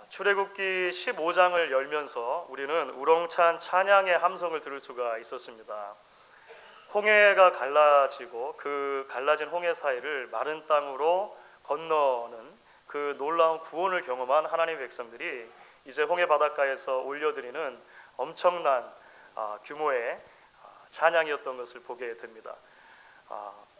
출애굽기 15장을 열면서 우리는 우렁찬 찬양의 함성을 들을 수가 있었습니다. 홍해가 갈라지고 그 갈라진 홍해 사이를 마른 땅으로 건너는 그 놀라운 구원을 경험한 하나님의 백성들이 이제 홍해 바닷가에서 올려드리는 엄청난 규모의 찬양이었던 것을 보게 됩니다.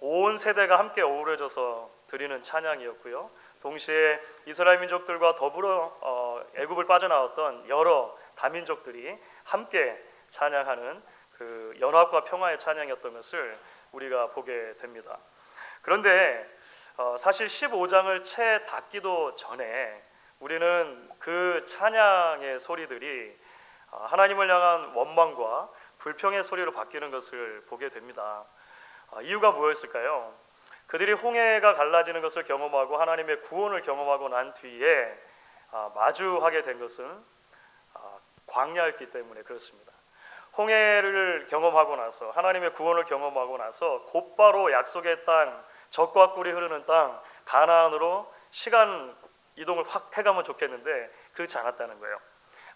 온 세대가 함께 어우러져서 드리는 찬양이었고요. 동시에 이스라엘 민족들과 더불어 애굽을 빠져나왔던 여러 다민족들이 함께 찬양하는 그 연합과 평화의 찬양이었던 것을 우리가 보게 됩니다. 그런데 사실 15장을 채 닫기도 전에 우리는 그 찬양의 소리들이 하나님을 향한 원망과 불평의 소리로 바뀌는 것을 보게 됩니다. 이유가 무엇일까요? 그들이 홍해가 갈라지는 것을 경험하고 하나님의 구원을 경험하고 난 뒤에 마주하게 된 것은 광야였기 때문에 그렇습니다. 홍해를 경험하고 나서 하나님의 구원을 경험하고 나서 곧바로 약속의 땅, 젖과 꿀이 흐르는 땅 가나안으로 시간 이동을 확 해가면 좋겠는데 그렇지 않았다는 거예요.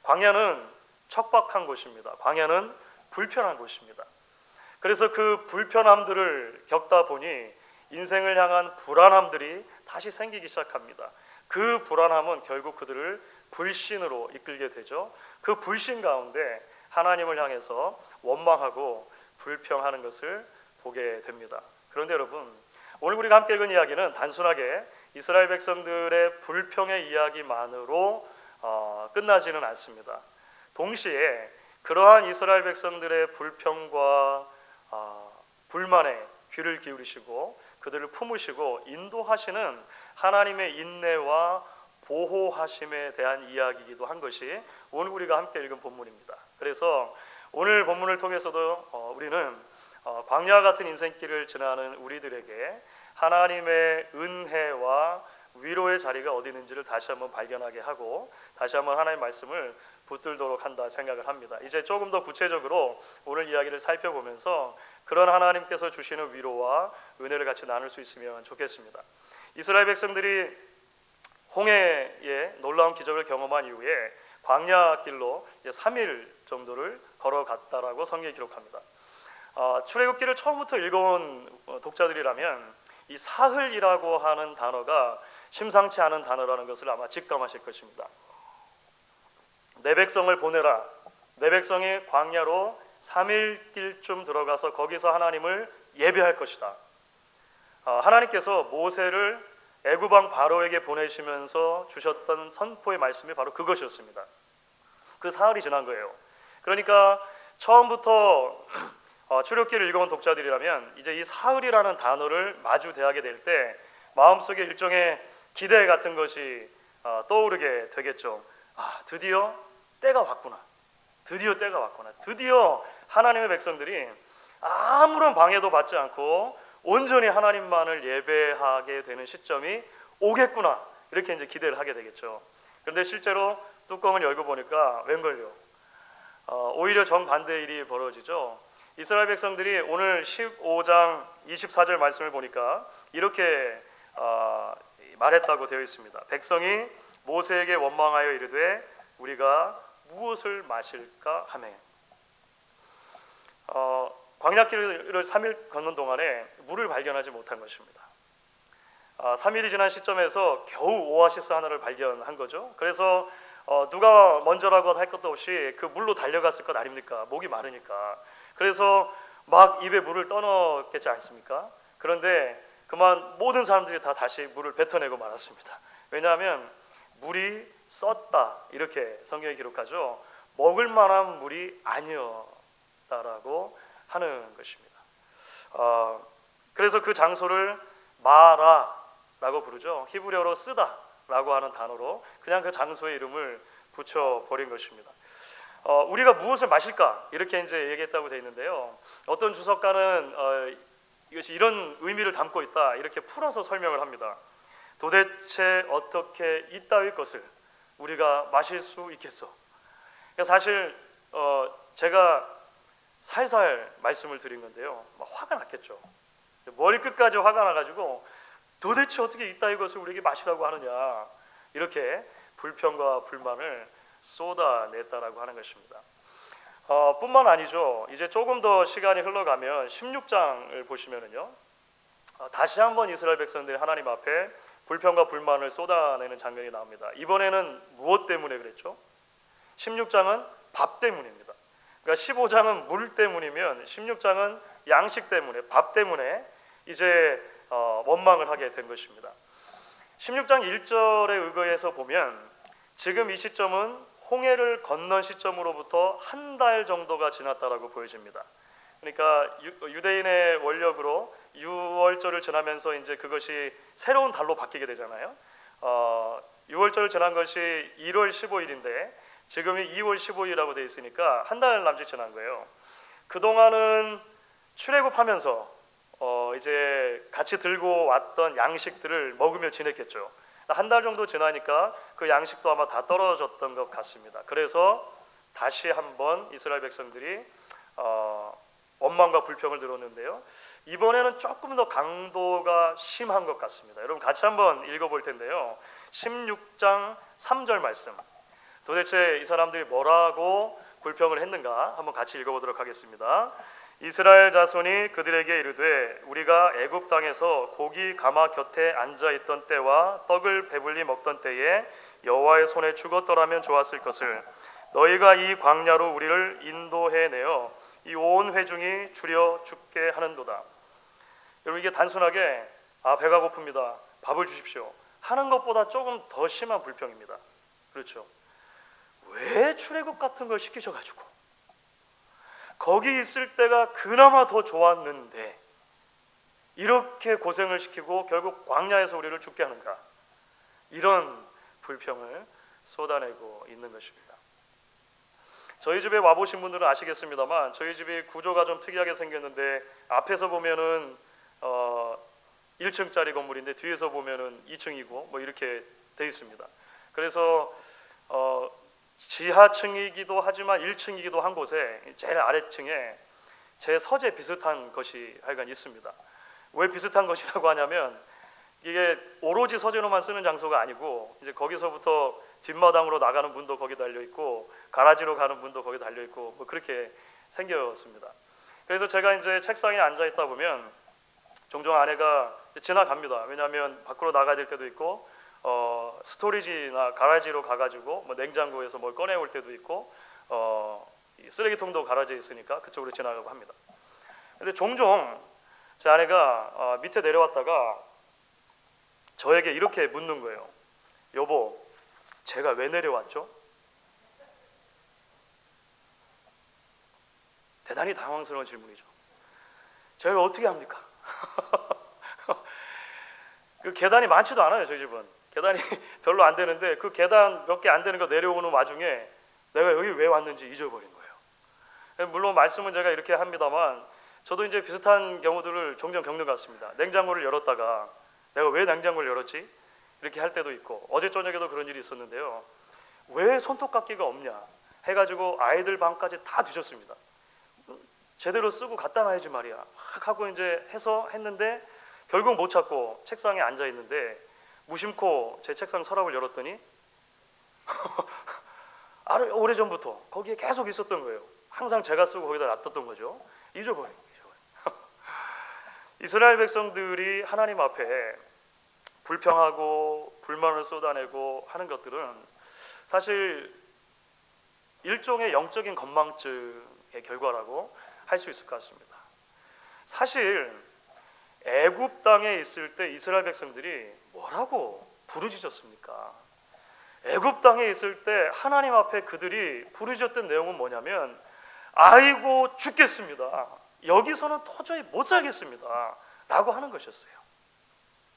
광야는 척박한 곳입니다. 광야는 불편한 곳입니다. 그래서 그 불편함들을 겪다 보니 인생을 향한 불안함들이 다시 생기기 시작합니다. 그 불안함은 결국 그들을 불신으로 이끌게 되죠. 그 불신 가운데 하나님을 향해서 원망하고 불평하는 것을 보게 됩니다. 그런데 여러분, 오늘 우리가 함께 읽은 이야기는 단순하게 이스라엘 백성들의 불평의 이야기만으로 끝나지는 않습니다. 동시에 그러한 이스라엘 백성들의 불평과 불만에 귀를 기울이시고 그들을 품으시고 인도하시는 하나님의 인내와 보호하심에 대한 이야기이기도 한 것이 오늘 우리가 함께 읽은 본문입니다. 그래서 오늘 본문을 통해서도 우리는 광야 같은 인생길을 지나는 우리들에게 하나님의 은혜와 위로의 자리가 어디 있는지를 다시 한번 발견하게 하고 다시 한번 하나님의 말씀을 붙들도록 한다 생각을 합니다. 이제 조금 더 구체적으로 오늘 이야기를 살펴보면서 그런 하나님께서 주시는 위로와 은혜를 같이 나눌 수 있으면 좋겠습니다. 이스라엘 백성들이 홍해의 놀라운 기적을 경험한 이후에 광야 길로 3일 정도를 걸어갔다라고 성경이 기록합니다. 출애굽기를 처음부터 읽어온 독자들이라면 이 사흘이라고 하는 단어가 심상치 않은 단어라는 것을 아마 직감하실 것입니다. 내 백성을 보내라. 내 백성이 광야로 3일 길쯤 들어가서 거기서 하나님을 예배할 것이다. 하나님께서 모세를 애굽 왕 바로에게 보내시면서 주셨던 선포의 말씀이 바로 그것이었습니다. 그 사흘이 지난 거예요. 그러니까 처음부터 출애굽기를 읽어온 독자들이라면 이제 이 사흘이라는 단어를 마주 대하게 될 때 마음속에 일종의 기대 같은 것이 떠오르게 되겠죠. 드디어 때가 왔구나. 드디어 때가 왔구나. 드디어 하나님의 백성들이 아무런 방해도 받지 않고 온전히 하나님만을 예배하게 되는 시점이 오겠구나. 이렇게 이제 기대를 하게 되겠죠. 그런데 실제로 뚜껑을 열고 보니까 웬걸요? 오히려 정반대의 일이 벌어지죠. 이스라엘 백성들이 오늘 15장 24절 말씀을 보니까 이렇게 말했다고 되어 있습니다. 백성이 모세에게 원망하여 이르되 우리가 무엇을 마실까 하매. 광야길을 3일 걷는 동안에 물을 발견하지 못한 것입니다. 3일이 지난 시점에서 겨우 오아시스 하나를 발견한 거죠. 그래서 누가 먼저라고 할 것도 없이 그 물로 달려갔을 것 아닙니까? 목이 마르니까. 그래서 막 입에 물을 떠넣겠지 않습니까? 그런데 그만 모든 사람들이 다 다시 물을 뱉어내고 말았습니다. 왜냐하면 물이 썼다 이렇게 성경이 기록하죠. 먹을 만한 물이 아니었다라고 하는 것입니다. 그래서 그 장소를 마라라고 부르죠. 히브리어로 쓰다라고 하는 단어로 그냥 그 장소의 이름을 붙여버린 것입니다. 우리가 무엇을 마실까 이렇게 이제 얘기했다고 되어 있는데요. 어떤 주석가는 이것이 이런 의미를 담고 있다 이렇게 풀어서 설명을 합니다. 도대체 어떻게 이따위 것을 우리가 마실 수 있겠어? 사실 제가 살살 말씀을 드린 건데요. 막 화가 났겠죠. 머리끝까지 화가 나가지고 도대체 어떻게 이따위 것을 우리에게 마시라고 하느냐 이렇게 불평과 불만을 쏟아냈다라고 하는 것입니다. 뿐만 아니죠. 이제 조금 더 시간이 흘러가면 16장을 보시면은요, 다시 한번 이스라엘 백성들이 하나님 앞에 불평과 불만을 쏟아내는 장면이 나옵니다. 이번에는 무엇 때문에 그랬죠? 16장은 밥 때문입니다. 그러니까 15장은 물 때문이면 16장은 양식 때문에, 밥 때문에 이제 원망을 하게 된 것입니다. 16장 1절에 의거해서 보면 지금 이 시점은 홍해를 건넌 시점으로부터 한 달 정도가 지났다라고 보여집니다. 그러니까 유대인의 원력으로 유월절을 지나면서 이제 그것이 새로운 달로 바뀌게 되잖아요. 유월절을 지난 것이 1월 15일인데 지금이 2월 15일이라고 되어 있으니까 한 달 남짓 지난 거예요. 그동안은 출애굽하면서 이제 같이 들고 왔던 양식들을 먹으며 지냈겠죠. 한 달 정도 지나니까 그 양식도 아마 다 떨어졌던 것 같습니다. 그래서 다시 한번 이스라엘 백성들이 원망과 불평을 들었는데요. 이번에는 조금 더 강도가 심한 것 같습니다. 여러분 같이 한번 읽어볼 텐데요. 16장 3절 말씀. 도대체 이 사람들이 뭐라고 불평을 했는가 한번 같이 읽어보도록 하겠습니다. 이스라엘 자손이 그들에게 이르되 우리가 애굽 땅에서 고기 가마 곁에 앉아 있던 때와 떡을 배불리 먹던 때에 여호와의 손에 죽었더라면 좋았을 것을 너희가 이 광야로 우리를 인도해 내어 이 온 회중이 줄여 죽게 하는도다. 여러분 이게 단순하게 배가 고픕니다, 밥을 주십시오 하는 것보다 조금 더 심한 불평입니다. 그렇죠? 왜 출애굽 같은 걸 시키셔가지고 거기 있을 때가 그나마 더 좋았는데 이렇게 고생을 시키고 결국 광야에서 우리를 죽게 하는가, 이런 불평을 쏟아내고 있는 것입니다. 저희 집에 와보신 분들은 아시겠습니다만 저희 집이 구조가 좀 특이하게 생겼는데 앞에서 보면은 1층짜리 건물인데 뒤에서 보면은 2층이고 뭐 이렇게 돼 있습니다. 그래서 지하층이기도 하지만 1층이기도 한 곳에 제일 아래층에 제 서재 비슷한 것이 하여간 있습니다. 왜 비슷한 것이라고 하냐면 이게 오로지 서재로만 쓰는 장소가 아니고 이제 거기서부터 뒷마당으로 나가는 문도 거기 달려 있고 가라지로 가는 문도 거기 달려 있고 뭐 그렇게 생겼습니다. 그래서 제가 이제 책상에 앉아 있다 보면 종종 아내가 지나갑니다. 왜냐하면 밖으로 나가야 될 때도 있고 스토리지나 가라지로 가가지고 뭐 냉장고에서 뭘 꺼내올 때도 있고 쓰레기통도 가라지에 있으니까 그쪽으로 지나가고 합니다. 근데 종종 제 아내가 밑에 내려왔다가 저에게 이렇게 묻는 거예요. 여보, 제가 왜 내려왔죠? 대단히 당황스러운 질문이죠. 제가 어떻게 합니까? 그 계단이 많지도 않아요. 저희 집은 계단이 별로 안 되는데 그 계단 몇 개 안 되는 거 내려오는 와중에 내가 여기 왜 왔는지 잊어버린 거예요. 물론 말씀은 제가 이렇게 합니다만 저도 이제 비슷한 경우들을 종종 겪는 것 같습니다. 냉장고를 열었다가 내가 왜 냉장고를 열었지? 이렇게 할 때도 있고 어제 저녁에도 그런 일이 있었는데요. 왜 손톱깎이가 없냐 해가지고 아이들 방까지 다 뒤졌습니다. 제대로 쓰고 갖다 놔야지 말이야 막 하고 이제 해서 했는데 결국 못 찾고 책상에 앉아 있는데 무심코 제 책상 서랍을 열었더니 오래전부터 거기에 계속 있었던 거예요. 항상 제가 쓰고 거기다 놔뒀던 거죠. 잊어버린 거죠. 이스라엘 백성들이 하나님 앞에 불평하고 불만을 쏟아내고 하는 것들은 사실 일종의 영적인 건망증의 결과라고 할 수 있을 것 같습니다. 사실 애굽 땅에 있을 때 이스라엘 백성들이 뭐라고 부르짖었습니까? 애굽 땅에 있을 때 하나님 앞에 그들이 부르짖었던 내용은 뭐냐면 아이고 죽겠습니다. 여기서는 도저히 못 살겠습니다. 라고 하는 것이었어요.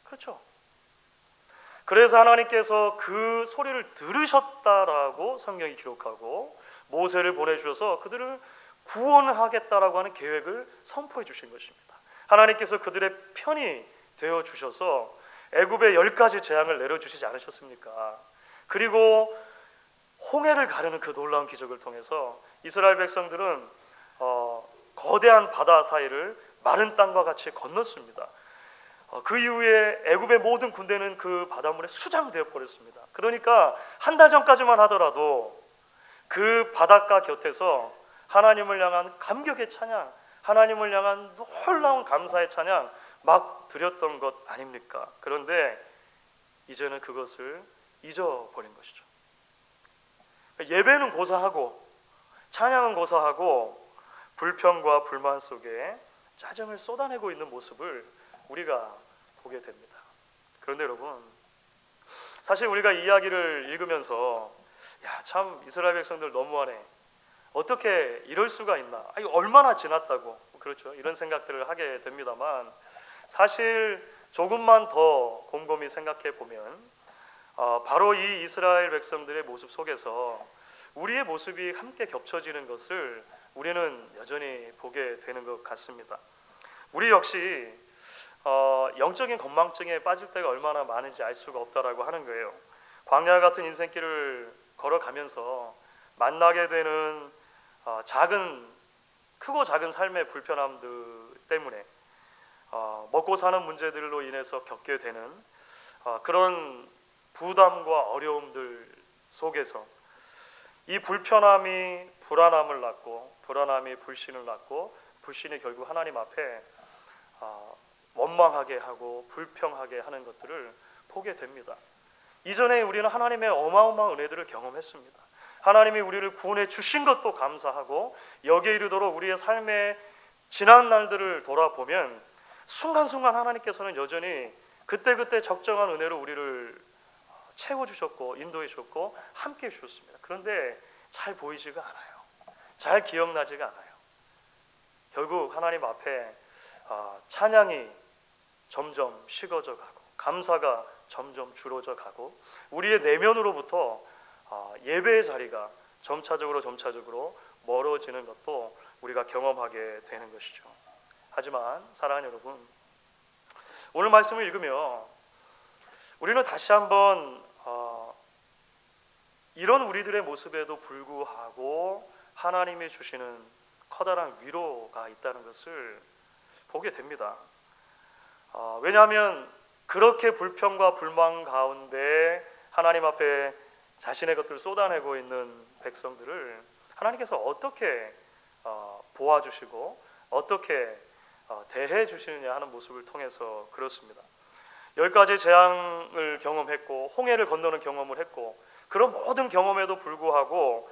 그렇죠? 그래서 하나님께서 그 소리를 들으셨다라고 성경이 기록하고 모세를 보내주셔서 그들을 구원하겠다라고 하는 계획을 선포해 주신 것입니다. 하나님께서 그들의 편이 되어 주셔서 애굽에 10가지 재앙을 내려주시지 않으셨습니까? 그리고 홍해를 가르는 그 놀라운 기적을 통해서 이스라엘 백성들은 거대한 바다 사이를 마른 땅과 같이 건넜습니다. 그 이후에 애굽의 모든 군대는 그 바닷물에 수장되어 버렸습니다. 그러니까 한 달 전까지만 하더라도 그 바닷가 곁에서 하나님을 향한 감격의 찬양, 하나님을 향한 놀라운 감사의 찬양 막 드렸던 것 아닙니까? 그런데 이제는 그것을 잊어버린 것이죠. 예배는 고사하고 찬양은 고사하고 불평과 불만 속에 짜증을 쏟아내고 있는 모습을 우리가 보게 됩니다. 그런데 여러분, 사실 우리가 이 이야기를 읽으면서 참 이스라엘 백성들 너무하네, 어떻게 이럴 수가 있나, 이거 얼마나 지났다고, 그렇죠, 이런 생각들을 하게 됩니다만, 사실 조금만 더 곰곰이 생각해 보면 바로 이 이스라엘 백성들의 모습 속에서 우리의 모습이 함께 겹쳐지는 것을 우리는 여전히 보게 되는 것 같습니다. 우리 역시 영적인 건망증에 빠질 때가 얼마나 많은지 알 수가 없다라고 하는 거예요. 광야 같은 인생길을 걸어가면서 만나게 되는 크고 작은 삶의 불편함들 때문에 먹고 사는 문제들로 인해서 겪게 되는 그런 부담과 어려움들 속에서 이 불편함이 불안함을 낳고, 불안함이 불신을 낳고, 불신이 결국 하나님 앞에 원망하게 하고 불평하게 하는 것들을 보게 됩니다. 이전에 우리는 하나님의 어마어마한 은혜들을 경험했습니다. 하나님이 우리를 구원해 주신 것도 감사하고, 여기에 이르도록 우리의 삶의 지난 날들을 돌아보면 순간순간 하나님께서는 여전히 그때그때 적정한 은혜로 우리를 채워주셨고 인도해 주셨고 함께 해주셨습니다. 그런데 잘 보이지가 않아요. 잘 기억나지가 않아요. 결국 하나님 앞에 찬양이 점점 식어져 가고 감사가 점점 줄어져 가고 우리의 내면으로부터 예배의 자리가 점차적으로 멀어지는 것도 우리가 경험하게 되는 것이죠. 하지만 사랑하는 여러분, 오늘 말씀을 읽으며 우리는 다시 한번 이런 우리들의 모습에도 불구하고 하나님이 주시는 커다란 위로가 있다는 것을 보게 됩니다. 왜냐하면 그렇게 불평과 불만 가운데 하나님 앞에 자신의 것들을 쏟아내고 있는 백성들을 하나님께서 어떻게 보아주시고 어떻게 대해 주시느냐 하는 모습을 통해서 그렇습니다. 10가지 재앙을 경험했고 홍해를 건너는 경험을 했고 그런 모든 경험에도 불구하고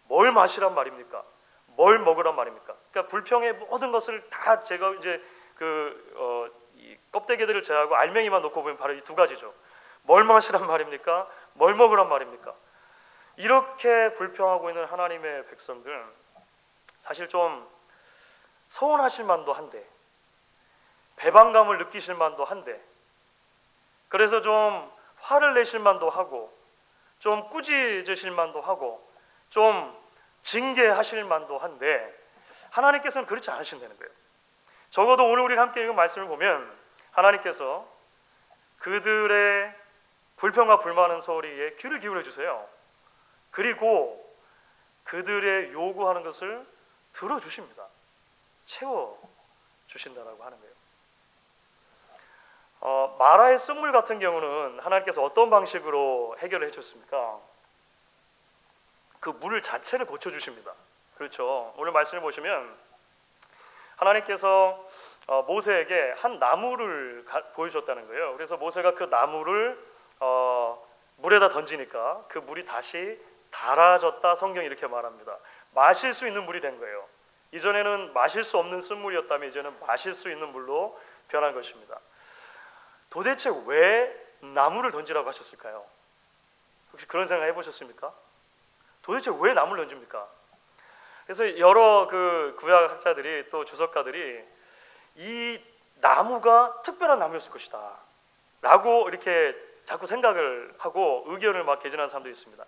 뭘 마시란 말입니까? 뭘 먹으란 말입니까? 그러니까 불평의 모든 것을 다 제가 이제 이 껍데기들을 제하고 알맹이만 놓고 보면 바로 이 두 가지죠. 뭘 마시란 말입니까? 뭘 먹으란 말입니까? 이렇게 불평하고 있는 하나님의 백성들, 사실 좀 서운하실 만도 한데, 배반감을 느끼실 만도 한데, 그래서 좀 화를 내실 만도 하고, 좀 꾸짖으실 만도 하고, 좀 징계하실 만도 한데 하나님께서는 그렇지 않으신다는 거예요. 적어도 오늘 우리가 함께 읽은 말씀을 보면 하나님께서 그들의 불평과 불만한 소리에 귀를 기울여 주세요. 그리고 그들의 요구하는 것을 들어주십니다. 채워주신다라고 하는 거예요. 마라의 쓴물 같은 경우는 하나님께서 어떤 방식으로 해결을 해줬습니까? 그 물 자체를 고쳐주십니다. 그렇죠. 오늘 말씀을 보시면 하나님께서 모세에게 한 나무를 보여주셨다는 거예요. 그래서 모세가 그 나무를 물에다 던지니까 그 물이 다시 달아졌다, 성경이 이렇게 말합니다. 마실 수 있는 물이 된 거예요. 이전에는 마실 수 없는 쓴물이었다면 이제는 마실 수 있는 물로 변한 것입니다. 도대체 왜 나무를 던지라고 하셨을까요? 혹시 그런 생각 해보셨습니까? 도대체 왜 나무를 던집니까? 그래서 여러 그 구약학자들이 또 주석가들이 이 나무가 특별한 나무였을 것이다 라고 이렇게 자꾸 생각을 하고 의견을 막 개진하는 사람도 있습니다.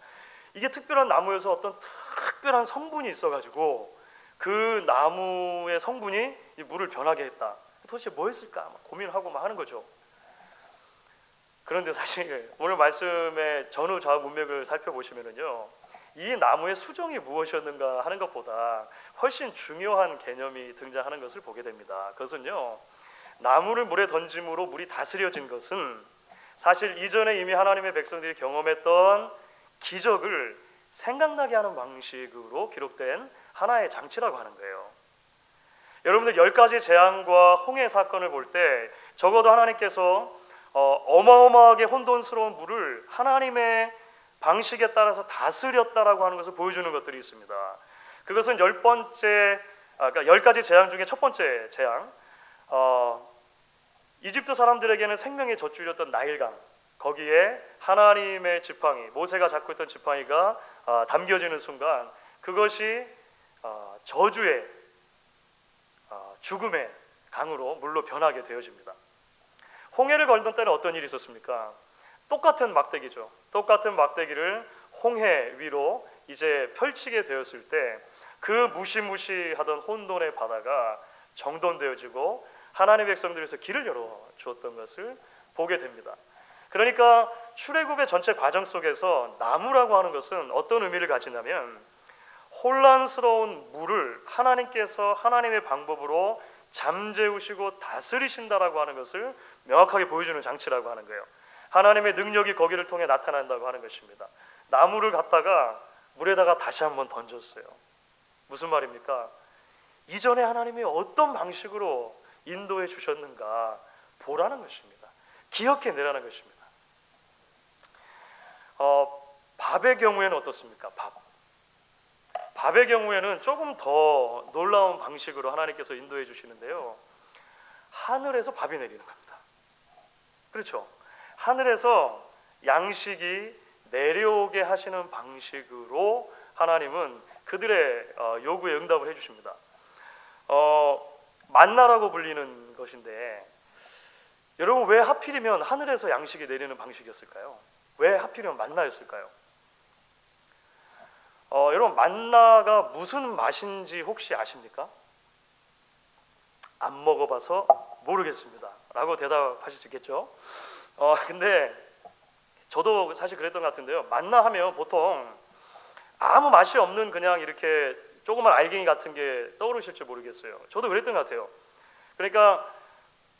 이게 특별한 나무여서 어떤 특별한 성분이 있어가지고 그 나무의 성분이 이 물을 변하게 했다. 도대체 뭐였을까 막 고민하고 막 하는 거죠. 그런데 사실 오늘 말씀의 전후 좌우 문맥을 살펴보시면은요, 이 나무의 수종이 무엇이었는가 하는 것보다 훨씬 중요한 개념이 등장하는 것을 보게 됩니다. 그것은요, 나무를 물에 던짐으로 물이 다스려진 것은 사실 이전에 이미 하나님의 백성들이 경험했던 기적을 생각나게 하는 방식으로 기록된 하나의 장치라고 하는 거예요. 여러분들 10가지 재앙과 홍해 사건을 볼 때 적어도 하나님께서 어마어마하게 혼돈스러운 물을 하나님의 방식에 따라서 다스렸다라고 하는 것을 보여주는 것들이 있습니다. 그것은 10가지 재앙 중에 첫 번째 재앙, 이집트 사람들에게는 생명의 젖줄이었던 나일강, 거기에 하나님의 지팡이, 모세가 잡고 있던 지팡이가 담겨지는 순간 그것이 저주의 죽음의 강으로 물로 변하게 되어집니다. 홍해를 걸던 때는 어떤 일이 있었습니까? 똑같은 막대기죠. 똑같은 막대기를 홍해 위로 이제 펼치게 되었을 때 그 무시무시하던 혼돈의 바다가 정돈되어지고 하나님의 백성들에서 길을 열어주었던 것을 보게 됩니다. 그러니까 출애굽의 전체 과정 속에서 나무라고 하는 것은 어떤 의미를 가지냐면 혼란스러운 물을 하나님께서 하나님의 방법으로 잠재우시고 다스리신다라고 하는 것을 명확하게 보여주는 장치라고 하는 거예요. 하나님의 능력이 거기를 통해 나타난다고 하는 것입니다. 나무를 갖다가 물에다가 다시 한번 던졌어요. 무슨 말입니까? 이전에 하나님이 어떤 방식으로 인도해 주셨는가 보라는 것입니다. 기억해내라는 것입니다. 밥의 경우에는 어떻습니까? 밥의 경우에는 조금 더 놀라운 방식으로 하나님께서 인도해 주시는데요, 하늘에서 밥이 내리는 겁니다. 그렇죠? 하늘에서 양식이 내려오게 하시는 방식으로 하나님은 그들의 요구에 응답을 해주십니다. 만나라고 불리는 것인데 여러분, 왜 하필이면 하늘에서 양식이 내리는 방식이었을까요? 왜 하필이면 만나였을까요? 여러분, 만나가 무슨 맛인지 혹시 아십니까? 안 먹어봐서 모르겠습니다 라고 대답하실 수 있겠죠. 근데 저도 사실 그랬던 것 같은데요, 만나 하면 보통 아무 맛이 없는 그냥 이렇게 조그만 알갱이 같은 게 떠오르실지 모르겠어요. 저도 그랬던 것 같아요. 그러니까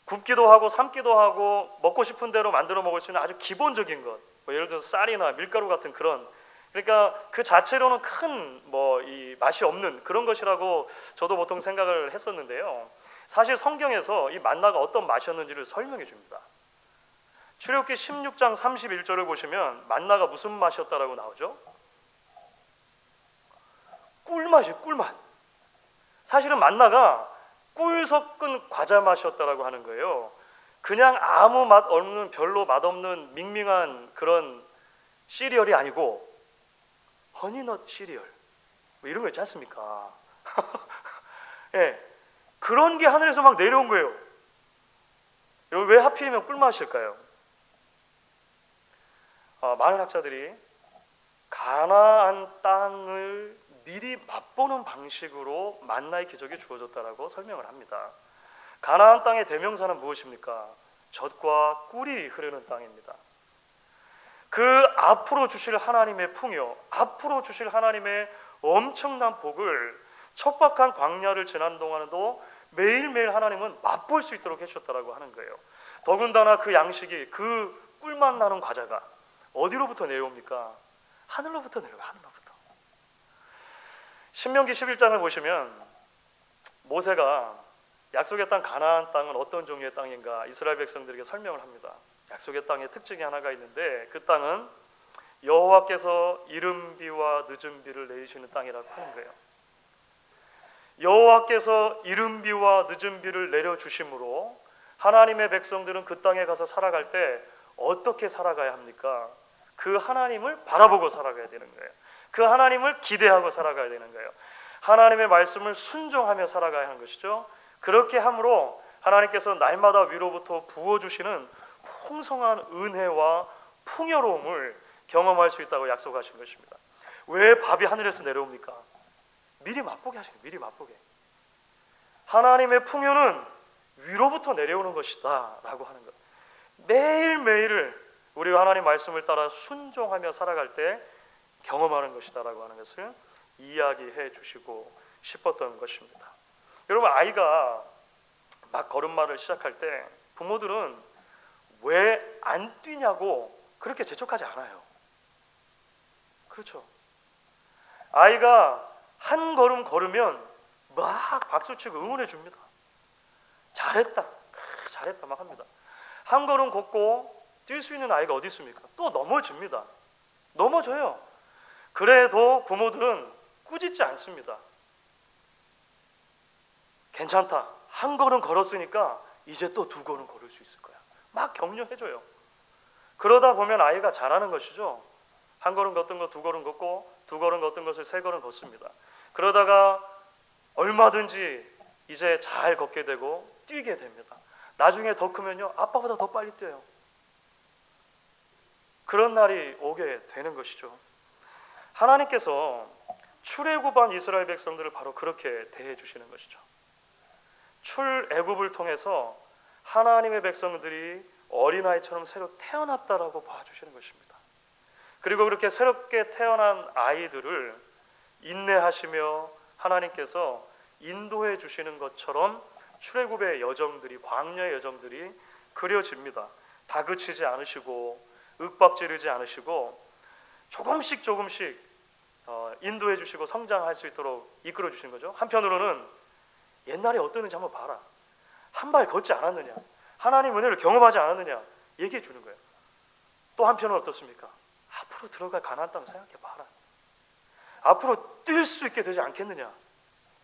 굽기도 하고 삶기도 하고 먹고 싶은 대로 만들어 먹을 수 있는 아주 기본적인 것, 예를 들어서 쌀이나 밀가루 같은 그런, 그러니까 그 자체로는 큰 이 맛이 없는 그런 것이라고 저도 보통 생각을 했었는데요, 사실 성경에서 이 만나가 어떤 맛이었는지를 설명해 줍니다. 출애굽기 16장 31절을 보시면 만나가 무슨 맛이었다라고 나오죠? 꿀맛이에요. 꿀맛. 사실은 만나가 꿀 섞은 과자 맛이었다라고 하는 거예요. 그냥 아무 맛 없는, 별로 맛없는 밍밍한 그런 시리얼이 아니고 허니넛 시리얼 뭐 이런 거 있지 않습니까? 예, 그런 게 하늘에서 막 내려온 거예요. 왜 하필이면 꿀맛일까요? 많은 학자들이 가나안 땅을 미리 맛보는 방식으로 만나의 기적이 주어졌다라고 설명을 합니다. 가나안 땅의 대명사는 무엇입니까? 젖과 꿀이 흐르는 땅입니다. 그 앞으로 주실 하나님의 풍요, 앞으로 주실 하나님의 엄청난 복을 척박한 광야를 지난 동안에도 매일매일 하나님은 맛볼 수 있도록 해주셨다라고 하는 거예요. 더군다나 그 양식이, 그 꿀맛 나는 과자가 어디로부터 내려옵니까? 하늘로부터 내려와요. 하늘로부터. 신명기 11장을 보시면 모세가 약속의 땅 가나안 땅은 어떤 종류의 땅인가 이스라엘 백성들에게 설명을 합니다. 약속의 땅의 특징이 하나가 있는데 그 땅은 여호와께서 이른 비와 늦은 비를 내리시는 땅이라고 하는 거예요. 여호와께서 이른 비와 늦은 비를 내려주심으로 하나님의 백성들은 그 땅에 가서 살아갈 때 어떻게 살아가야 합니까? 그 하나님을 바라보고 살아가야 되는 거예요. 그 하나님을 기대하고 살아가야 되는 거예요. 하나님의 말씀을 순종하며 살아가야 하는 것이죠. 그렇게 함으로 하나님께서 날마다 위로부터 부어주시는 풍성한 은혜와 풍요로움을 경험할 수 있다고 약속하신 것입니다. 왜 밥이 하늘에서 내려옵니까? 미리 맛보게 하시는 거예요. 미리 맛보게. 하나님의 풍요는 위로부터 내려오는 것이다 라고 하는 것. 매일매일을 우리가 하나님 말씀을 따라 순종하며 살아갈 때 경험하는 것이다 라고 하는 것을 이야기해 주시고 싶었던 것입니다. 여러분, 아이가 막 걸음마를 시작할 때 부모들은 왜 안 뛰냐고 그렇게 재촉하지 않아요. 그렇죠. 아이가 한 걸음 걸으면 막 박수치고 응원해 줍니다. 잘했다, 잘했다 막 합니다. 한 걸음 걷고 뛸 수 있는 아이가 어디 있습니까? 또 넘어집니다. 넘어져요. 그래도 부모들은 꾸짖지 않습니다. 괜찮다. 한 걸음 걸었으니까 이제 또 두 걸음 걸을 수 있을 거야. 막 격려해줘요. 그러다 보면 아이가 잘하는 것이죠. 한 걸음 걷던 거 두 걸음 걷고 두 걸음 걷던 것을 세 걸음 걷습니다. 그러다가 얼마든지 이제 잘 걷게 되고 뛰게 됩니다. 나중에 더 크면요, 아빠보다 더 빨리 뛰어요. 그런 날이 오게 되는 것이죠. 하나님께서 출애굽한 이스라엘 백성들을 바로 그렇게 대해 주시는 것이죠. 출애굽을 통해서 하나님의 백성들이 어린아이처럼 새로 태어났다라고 봐주시는 것입니다. 그리고 그렇게 새롭게 태어난 아이들을 인내하시며 하나님께서 인도해 주시는 것처럼 출애굽의 여정들이, 광야의 여정들이 그려집니다. 다그치지 않으시고 윽박지르지 않으시고 조금씩 인도해 주시고 성장할 수 있도록 이끌어 주시는 거죠. 한편으로는 옛날에 어떠는지 한번 봐라. 한 발 걷지 않았느냐, 하나님 은혜를 경험하지 않았느냐 얘기해 주는 거예요. 또 한편은 어떻습니까? 앞으로 들어갈 가나안 땅 생각해 봐라. 앞으로 뛸 수 있게 되지 않겠느냐,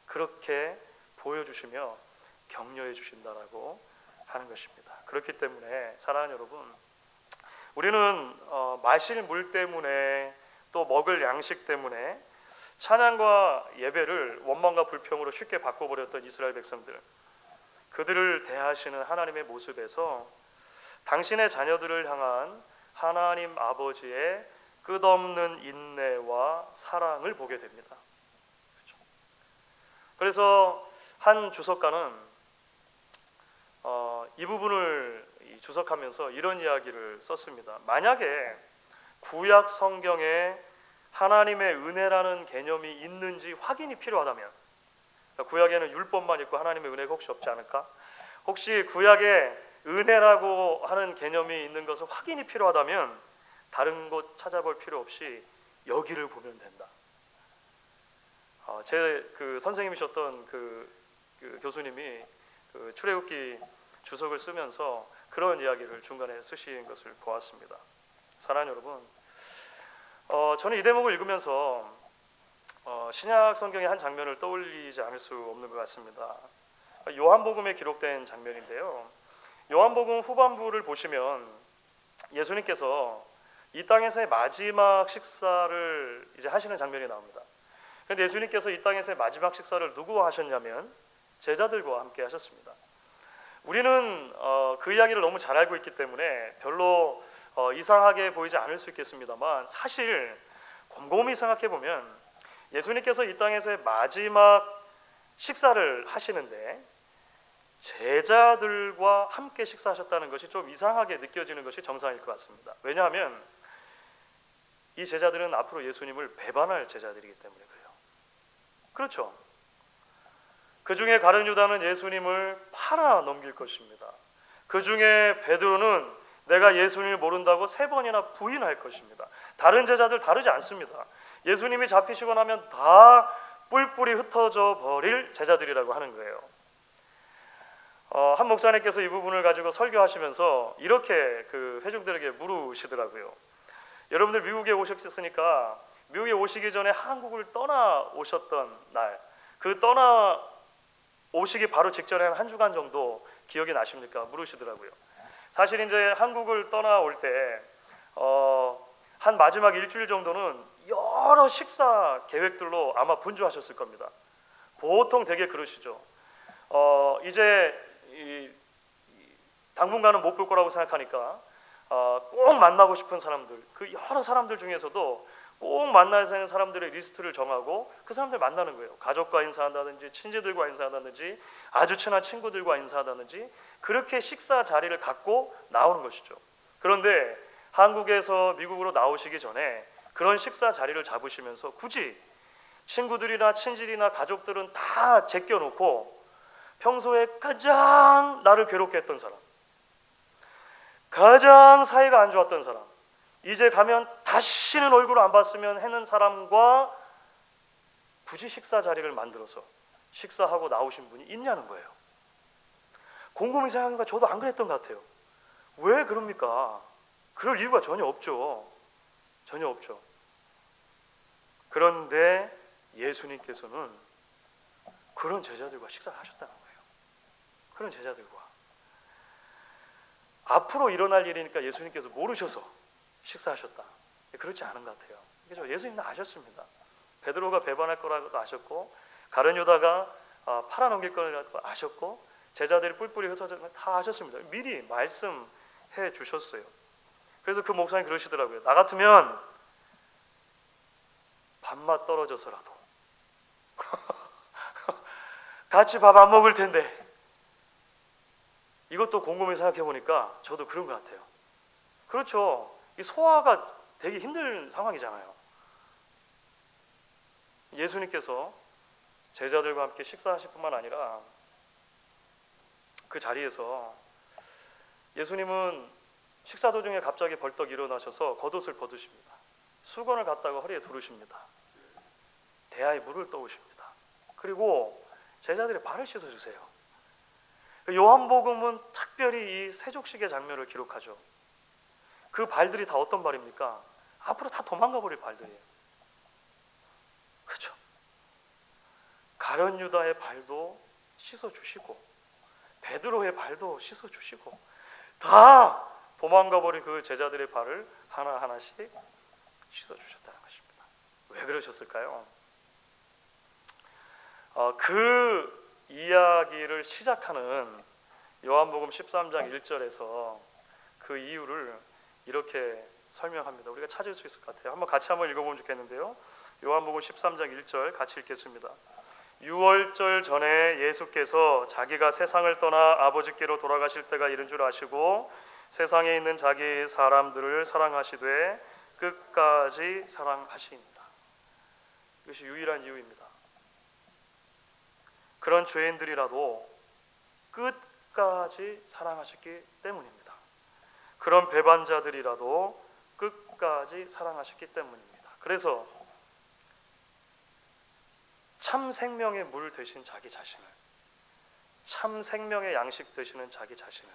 그렇게 보여주시며 격려해 주신다라고 하는 것입니다. 그렇기 때문에 사랑하는 여러분, 우리는 마실 물 때문에 또 먹을 양식 때문에 찬양과 예배를 원망과 불평으로 쉽게 바꿔버렸던 이스라엘 백성들, 그들을 대하시는 하나님의 모습에서 당신의 자녀들을 향한 하나님 아버지의 끝없는 인내와 사랑을 보게 됩니다. 그래서 한 주석가는 이 부분을 주석하면서 이런 이야기를 썼습니다. 만약에 구약 성경에 하나님의 은혜라는 개념이 있는지 확인이 필요하다면, 구약에는 율법만 있고 하나님의 은혜가 혹시 없지 않을까? 혹시 구약에 은혜라고 하는 개념이 있는 것을 확인이 필요하다면 다른 곳 찾아볼 필요 없이 여기를 보면 된다. 제 선생님이셨던 교수님이 출애굽기 주석을 쓰면서 그런 이야기를 중간에 쓰신 것을 보았습니다. 사랑하는 여러분, 저는 이 대목을 읽으면서 신약 성경의 한 장면을 떠올리지 않을 수 없는 것 같습니다. 요한복음에 기록된 장면인데요. 요한복음 후반부를 보시면 예수님께서 이 땅에서의 마지막 식사를 이제 하시는 장면이 나옵니다. 그런데 예수님께서 이 땅에서의 마지막 식사를 누구와 하셨냐면 제자들과 함께 하셨습니다. 우리는 그 이야기를 너무 잘 알고 있기 때문에 별로 이상하게 보이지 않을 수 있겠습니다만, 사실 곰곰이 생각해 보면 예수님께서 이 땅에서의 마지막 식사를 하시는데 제자들과 함께 식사하셨다는 것이 좀 이상하게 느껴지는 것이 정상일 것 같습니다. 왜냐하면 이 제자들은 앞으로 예수님을 배반할 제자들이기 때문에 그래요. 그렇죠? 그 중에 가룟 유다는 예수님을 팔아 넘길 것입니다. 그 중에 베드로는 내가 예수님을 모른다고 3번이나 부인할 것입니다. 다른 제자들 다르지 않습니다. 예수님이 잡히시고 나면 다 뿔뿔이 흩어져 버릴 제자들이라고 하는 거예요. 한 목사님께서 이 부분을 가지고 설교하시면서 이렇게 회중들에게 물으시더라고요. 여러분들 미국에 오셨으니까 미국에 오시기 전에 한국을 떠나 오셨던 날, 그 떠나 오시기 바로 직전에 한 주간 정도 기억이 나십니까? 물으시더라고요. 사실 이제 한국을 떠나올 때 한 마지막 일주일 정도는 여러 식사 계획들로 아마 분주하셨을 겁니다. 보통 되게 그러시죠. 이제 당분간은 못 볼 거라고 생각하니까 꼭 만나고 싶은 사람들, 그 여러 사람들 중에서도 꼭 만나야 되는 사람들의 리스트를 정하고 그 사람들 만나는 거예요. 가족과 인사한다든지 친지들과 인사한다든지 아주 친한 친구들과 인사한다든지 그렇게 식사 자리를 갖고 나오는 것이죠. 그런데 한국에서 미국으로 나오시기 전에 그런 식사 자리를 잡으시면서 굳이 친구들이나 친지들이나 가족들은 다 제껴놓고 평소에 가장 나를 괴롭게 했던 사람, 가장 사이가 안 좋았던 사람, 이제 가면 다시는 얼굴을 안 봤으면 하는 사람과 굳이 식사 자리를 만들어서 식사하고 나오신 분이 있냐는 거예요. 곰곰이 생각하니까 저도 안 그랬던 것 같아요. 왜 그럽니까? 그럴 이유가 전혀 없죠. 전혀 없죠. 그런데 예수님께서는 그런 제자들과 식사를 하셨다는 거예요. 그런 제자들과. 앞으로 일어날 일이니까 예수님께서 모르셔서 식사하셨다. 그렇지 않은 것 같아요. 예수님은 아셨습니다. 베드로가 배반할 거라고도 아셨고, 가룟 유다가 팔아넘길 거라고 아셨고, 제자들이 뿔뿔이 흩어져 다 아셨습니다. 미리 말씀해 주셨어요. 그래서 그 목사님 그러시더라고요. 나 같으면 밥맛 떨어져서라도 같이 밥 안 먹을 텐데. 이것도 곰곰이 생각해 보니까 저도 그런 것 같아요. 그렇죠. 이 소화가 되게 힘든 상황이잖아요. 예수님께서 제자들과 함께 식사하실 뿐만 아니라 그 자리에서 예수님은 식사 도중에 갑자기 벌떡 일어나셔서 겉옷을 벗으십니다. 수건을 갖다가 허리에 두르십니다. 대야에 물을 떠오십니다. 그리고 제자들의 발을 씻어주세요. 요한복음은 특별히 이 세족식의 장면을 기록하죠. 그 발들이 다 어떤 발입니까? 앞으로 다 도망가 버릴 발들이에요. 그렇죠? 가룟 유다의 발도 씻어주시고 베드로의 발도 씻어주시고 다 도망가 버린 그 제자들의 발을 하나하나씩 씻어주셨다는 것입니다. 왜 그러셨을까요? 그 이야기를 시작하는 요한복음 13장 1절에서 그 이유를 이렇게 설명합니다. 우리가 찾을 수 있을 것 같아요. 같이 한번 읽어보면 좋겠는데요. 요한복음 13장 1절 같이 읽겠습니다. 유월절 전에 예수께서 자기가 세상을 떠나 아버지께로 돌아가실 때가 이른 줄 아시고 세상에 있는 자기 사람들을 사랑하시되 끝까지 사랑하시니라. 이것이 유일한 이유입니다. 그런 죄인들이라도 끝까지 사랑하셨기 때문입니다. 그런 배반자들이라도 끝까지 사랑하셨기 때문입니다. 그래서 참 생명의 물 되신 자기 자신을, 참 생명의 양식 되시는 자기 자신을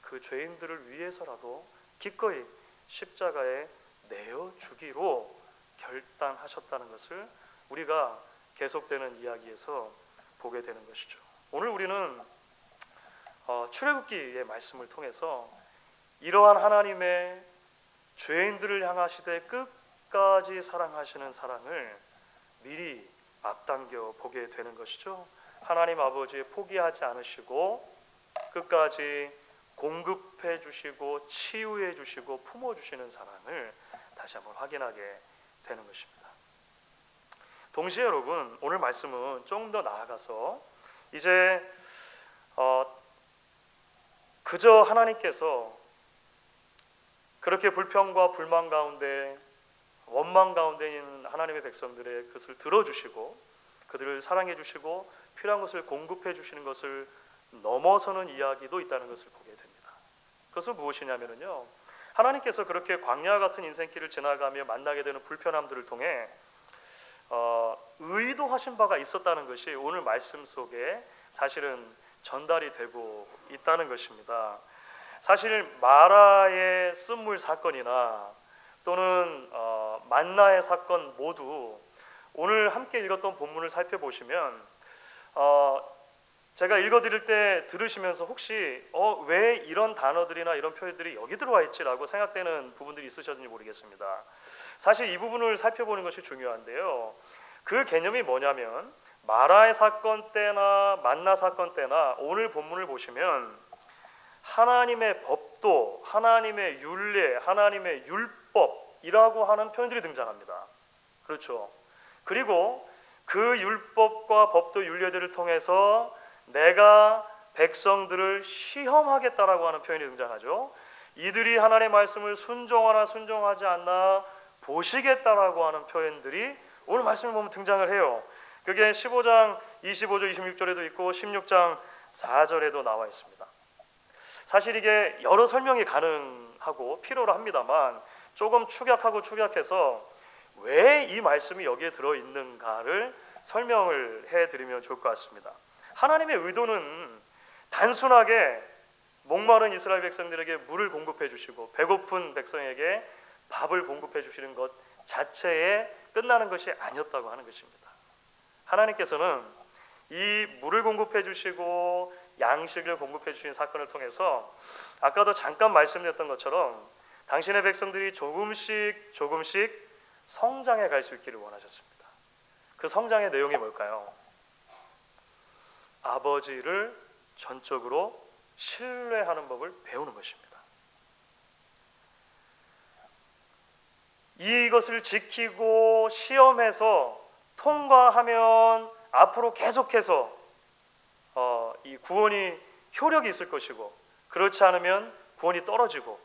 그 죄인들을 위해서라도 기꺼이 십자가에 내어주기로 결단하셨다는 것을 우리가 계속되는 이야기에서 보게 되는 것이죠. 오늘 우리는 출애굽기의 말씀을 통해서 이러한 하나님의 죄인들을 향하시되 끝까지 사랑하시는 사랑을 미리 앞당겨 보게 되는 것이죠. 하나님 아버지 포기하지 않으시고 끝까지 공급해 주시고 치유해 주시고 품어 주시는 사랑을 다시 한번 확인하게 되는 것입니다. 동시에 여러분, 오늘 말씀은 조금 더 나아가서 이제 그저 하나님께서 그렇게 불평과 불만 가운데 원망 가운데 있는 하나님의 백성들의 것을 들어주시고 그들을 사랑해 주시고 필요한 것을 공급해 주시는 것을 넘어서는 이야기도 있다는 것을 보게 됩니다. 그것은 무엇이냐면요, 하나님께서 그렇게 광야 같은 인생길을 지나가며 만나게 되는 불편함들을 통해 의도하신 바가 있었다는 것이 오늘 말씀 속에 사실은 전달이 되고 있다는 것입니다. 사실 마라의 쓴물 사건이나 또는 만나의 사건 모두 오늘 함께 읽었던 본문을 살펴보시면 제가 읽어드릴 때 들으시면서 혹시 왜 이런 단어들이나 이런 표현들이 여기 들어와 있지라고 생각되는 부분들이 있으셨는지 모르겠습니다. 사실 이 부분을 살펴보는 것이 중요한데요, 그 개념이 뭐냐면 마라의 사건 때나 만나 사건 때나 오늘 본문을 보시면 하나님의 법도, 하나님의 율례, 하나님의 율법이라고 하는 표현들이 등장합니다. 그렇죠. 그리고 그 율법과 법도 율례들을 통해서 내가 백성들을 시험하겠다라고 하는 표현이 등장하죠. 이들이 하나님의 말씀을 순종하나 순종하지 않나 보시겠다라고 하는 표현들이 오늘 말씀을 보면 등장을 해요. 그게 15장 25절 26절에도 있고 16장 4절에도 나와 있습니다. 사실 이게 여러 설명이 가능하고 필요로 합니다만 조금 축약해서 왜 이 말씀이 여기에 들어있는가를 설명을 해드리면 좋을 것 같습니다. 하나님의 의도는 단순하게 목마른 이스라엘 백성들에게 물을 공급해 주시고 배고픈 백성에게 밥을 공급해 주시는 것 자체에 끝나는 것이 아니었다고 하는 것입니다. 하나님께서는 이 물을 공급해 주시고 양식을 공급해 주신 사건을 통해서 아까도 잠깐 말씀드렸던 것처럼 당신의 백성들이 조금씩 성장해 갈 수 있기를 원하셨습니다. 그 성장의 내용이 뭘까요? 아버지를 전적으로 신뢰하는 법을 배우는 것입니다. 이것을 지키고 시험해서 통과하면 앞으로 계속해서 이 구원이 효력이 있을 것이고 그렇지 않으면 구원이 떨어지고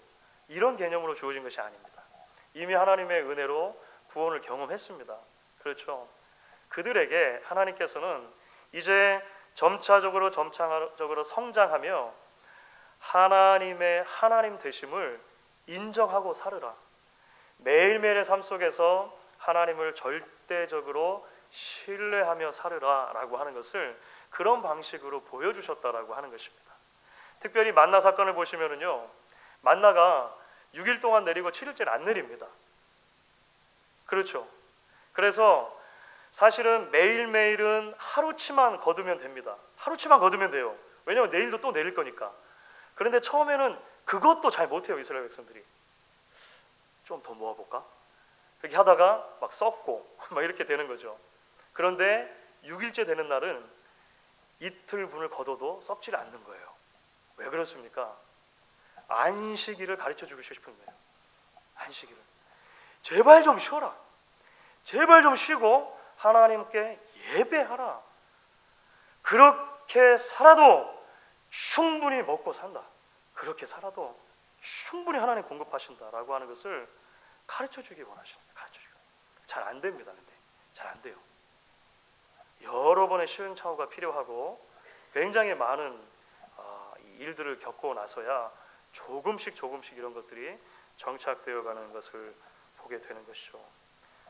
이런 개념으로 주어진 것이 아닙니다. 이미 하나님의 은혜로 구원을 경험했습니다. 그렇죠? 그들에게 하나님께서는 이제 점차적으로 성장하며 하나님의 하나님 되심을 인정하고 살으라. 매일매일의 삶 속에서 하나님을 절대적으로 신뢰하며 살으라 라고 하는 것을 그런 방식으로 보여주셨다라고 하는 것입니다. 특별히 만나 사건을 보시면은요, 만나가 6일 동안 내리고 7일째는 안 내립니다. 그렇죠? 그래서 사실은 매일매일은 하루치만 거두면 됩니다. 하루치만 거두면 돼요. 왜냐하면 내일도 또 내릴 거니까. 그런데 처음에는 그것도 잘 못해요. 이스라엘 백성들이. 좀 더 모아볼까? 그렇게 하다가 막 썩고 막 이렇게 되는 거죠. 그런데 6일째 되는 날은 이틀분을 거둬도 썩지 않는 거예요. 왜 그렇습니까? 안식일을 가르쳐 주고 싶은 거예요. 안식일을. 제발 좀 쉬어라. 제발 좀 쉬고 하나님께 예배하라. 그렇게 살아도 충분히 먹고 산다. 그렇게 살아도 충분히 하나님 공급하신다라고 하는 것을 가르쳐 주기 원하십니다. 가르쳐 주기. 잘 안 됩니다. 근데 잘 안 돼요. 여러 번의 시행착오가 필요하고 굉장히 많은 일들을 겪고 나서야 조금씩 이런 것들이 정착되어 가는 것을 보게 되는 것이죠.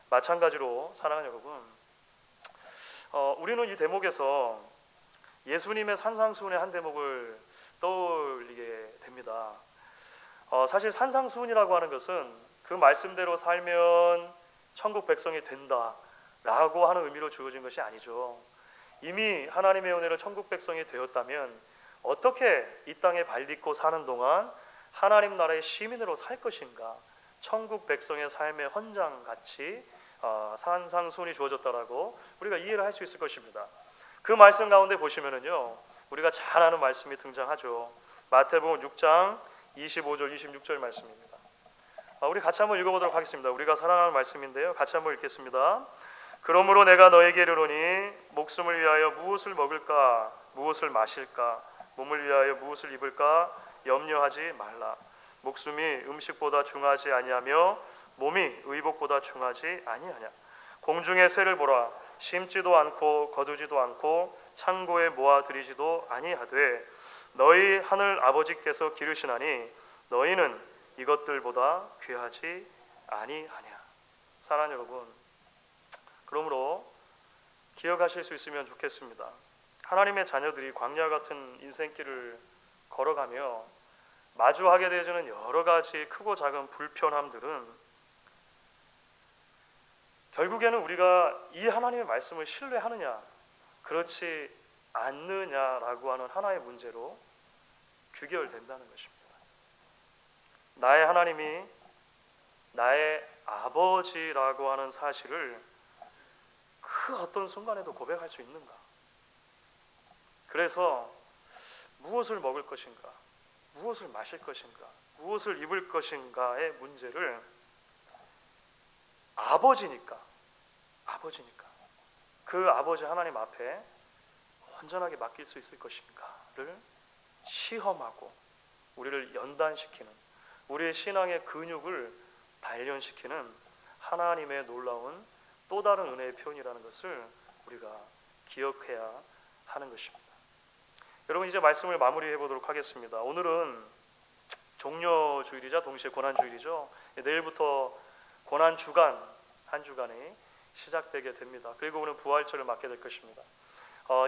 마찬가지로 사랑하는 여러분, 우리는 이 대목에서 예수님의 산상수훈의 한 대목을 떠올리게 됩니다. 사실 산상수훈이라고 하는 것은 그 말씀대로 살면 천국 백성이 된다라고 하는 의미로 주어진 것이 아니죠. 이미 하나님의 은혜로 천국 백성이 되었다면 어떻게 이 땅에 발 딛고 사는 동안 하나님 나라의 시민으로 살 것인가, 천국 백성의 삶의 헌장같이 산상수훈이 주어졌다라고 우리가 이해를 할 수 있을 것입니다. 그 말씀 가운데 보시면은요, 우리가 잘 아는 말씀이 등장하죠. 마태복음 6장 25절 26절 말씀입니다. 우리 같이 한번 읽어보도록 하겠습니다. 우리가 사랑하는 말씀인데요, 같이 한번 읽겠습니다. 그러므로 내가 너에게 이르노니 목숨을 위하여 무엇을 먹을까 무엇을 마실까 몸을 위하여 무엇을 입을까 염려하지 말라. 목숨이 음식보다 중하지 아니하며 몸이 의복보다 중하지 아니하냐. 공중의 새를 보라. 심지도 않고 거두지도 않고 창고에 모아들이지도 아니하되 너희 하늘 아버지께서 기르시나니 너희는 이것들보다 귀하지 아니하냐. 사랑하는 여러분, 그러므로 기억하실 수 있으면 좋겠습니다. 하나님의 자녀들이 광야 같은 인생길을 걸어가며 마주하게 되는 여러 가지 크고 작은 불편함들은 결국에는 우리가 이 하나님의 말씀을 신뢰하느냐 그렇지 않느냐라고 하는 하나의 문제로 귀결된다는 것입니다. 나의 하나님이 나의 아버지라고 하는 사실을 그 어떤 순간에도 고백할 수 있는가? 그래서 무엇을 먹을 것인가, 무엇을 마실 것인가, 무엇을 입을 것인가의 문제를 아버지니까 그 아버지 하나님 앞에 온전하게 맡길 수 있을 것인가를 시험하고 우리를 연단시키는, 우리의 신앙의 근육을 단련시키는 하나님의 놀라운 또 다른 은혜의 표현이라는 것을 우리가 기억해야 하는 것입니다. 여러분 이제 말씀을 마무리해 보도록 하겠습니다. 오늘은 종료주일이자 동시에 고난주일이죠. 내일부터 고난주간 한 주간이 시작되게 됩니다. 그리고 오늘 부활절을 맞게 될 것입니다.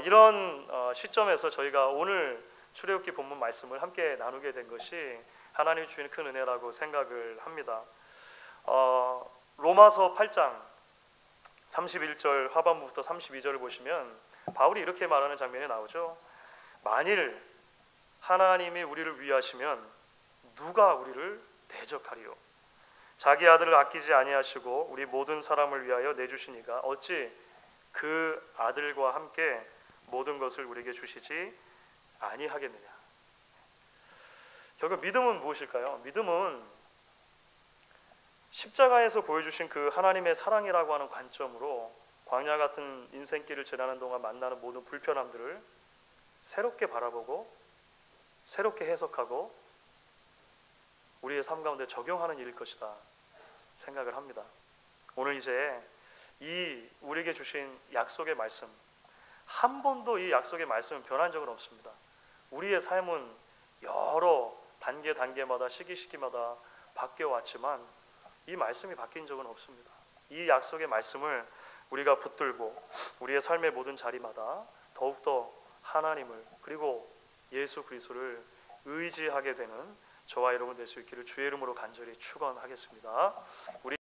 이런 시점에서 저희가 오늘 출애굽기 본문 말씀을 함께 나누게 된 것이 하나님이 주신 큰 은혜라고 생각을 합니다. 로마서 8장 31절 하반부부터 32절을 보시면 바울이 이렇게 말하는 장면이 나오죠. 만일 하나님이 우리를 위하시면 누가 우리를 대적하리요? 자기 아들을 아끼지 아니하시고 우리 모든 사람을 위하여 내주시니가 어찌 그 아들과 함께 모든 것을 우리에게 주시지 아니하겠느냐. 결국 믿음은 무엇일까요? 믿음은 십자가에서 보여주신 그 하나님의 사랑이라고 하는 관점으로 광야 같은 인생길을 지나는 동안 만나는 모든 불편함들을 새롭게 바라보고 새롭게 해석하고 우리의 삶 가운데 적용하는 일일 것이다 생각을 합니다. 오늘 이제 이 우리에게 주신 약속의 말씀, 한 번도 이 약속의 말씀은 변한 적은 없습니다. 우리의 삶은 여러 단계마다 시기마다 바뀌어 왔지만 이 말씀이 바뀐 적은 없습니다. 이 약속의 말씀을 우리가 붙들고 우리의 삶의 모든 자리마다 더욱더 하나님을 그리고 예수 그리스도를 의지하게 되는 저와 여러분 될 수 있기를 주의 이름으로 간절히 축원하겠습니다. 우리